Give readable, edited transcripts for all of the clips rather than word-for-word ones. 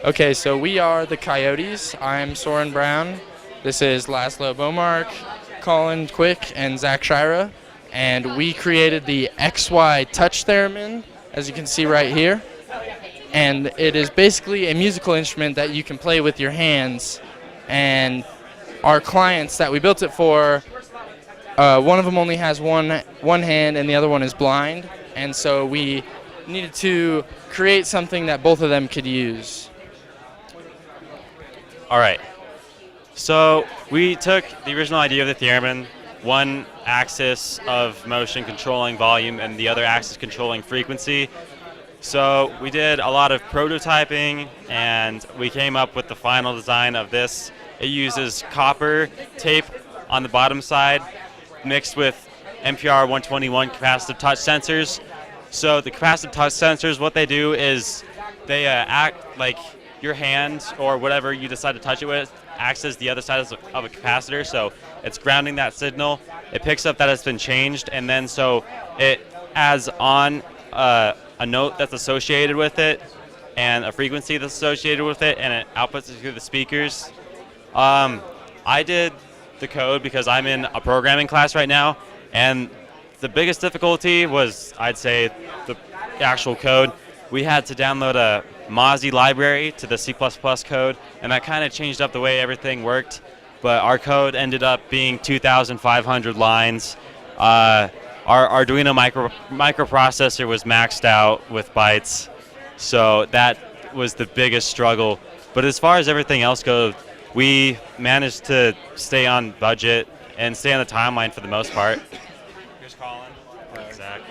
Okay, so we are the Coyotes. I'm Soren Brown. This is Laszlo Bomark, Colin Quick, and Zach Shira. And we created the XY Touch Theremin, as you can see right here. And it is basically a musical instrument that you can play with your hands. And our clients that we built it for, one of them only has one hand and the other one is blind. And so we needed to create something that both of them could use. All right. So we took the original idea of the theremin, one axis of motion controlling volume and the other axis controlling frequency. So we did a lot of prototyping and we came up with the final design of this. It uses copper tape on the bottom side mixed with NPR 121 capacitive touch sensors. So the capacitive touch sensors, what they do is they act like your hand or whatever you decide to touch it with acts as the other side of a capacitor, so it's grounding that signal. It picks up that it's been changed, and then so it adds on a note that's associated with it and a frequency that's associated with it, and it outputs it through the speakers. I did the code because I'm in a programming class right now, and the biggest difficulty was, I'd say, the actual code. We had to download a Mozzie library to the C++ code, and that kind of changed up the way everything worked. But our code ended up being 2,500 lines. Our Arduino microprocessor was maxed out with bytes, so that was the biggest struggle. But as far as everything else goes, we managed to stay on budget and stay on the timeline for the most part. Here's Colin. Zach.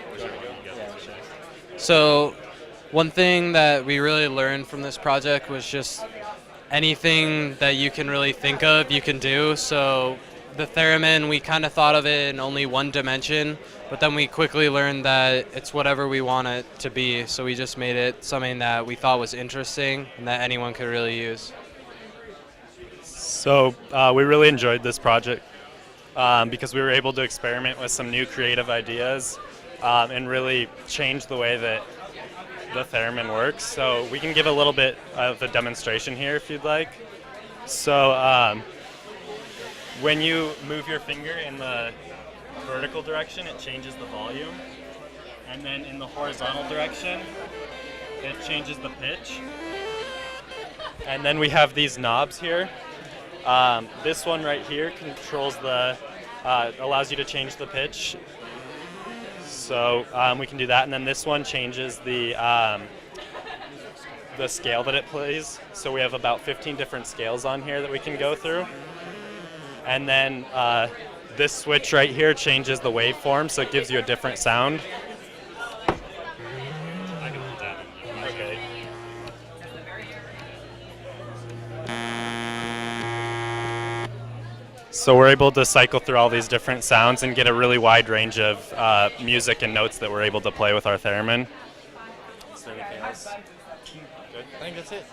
So one thing that we really learned from this project was just anything that you can really think of, you can do. So the theremin, we kind of thought of it in only one dimension, but then we quickly learned that it's whatever we want it to be. So we just made it something that we thought was interesting and that anyone could really use. So we really enjoyed this project because we were able to experiment with some new creative ideas and really change the way that the theremin works. So we can give a little bit of a demonstration here if you'd like. So when you move your finger in the vertical direction, it changes the volume. And then in the horizontal direction, it changes the pitch. And then we have these knobs here. This one right here controls allows you to change the pitch. So we can do that, and then this one changes the scale that it plays. So we have about 15 different scales on here that we can go through. And then this switch right here changes the waveform, so it gives you a different sound. I can hold that. Okay. So we're able to cycle through all these different sounds and get a really wide range of music and notes that we're able to play with our theremin. Is there anything else? Good. I think that's it.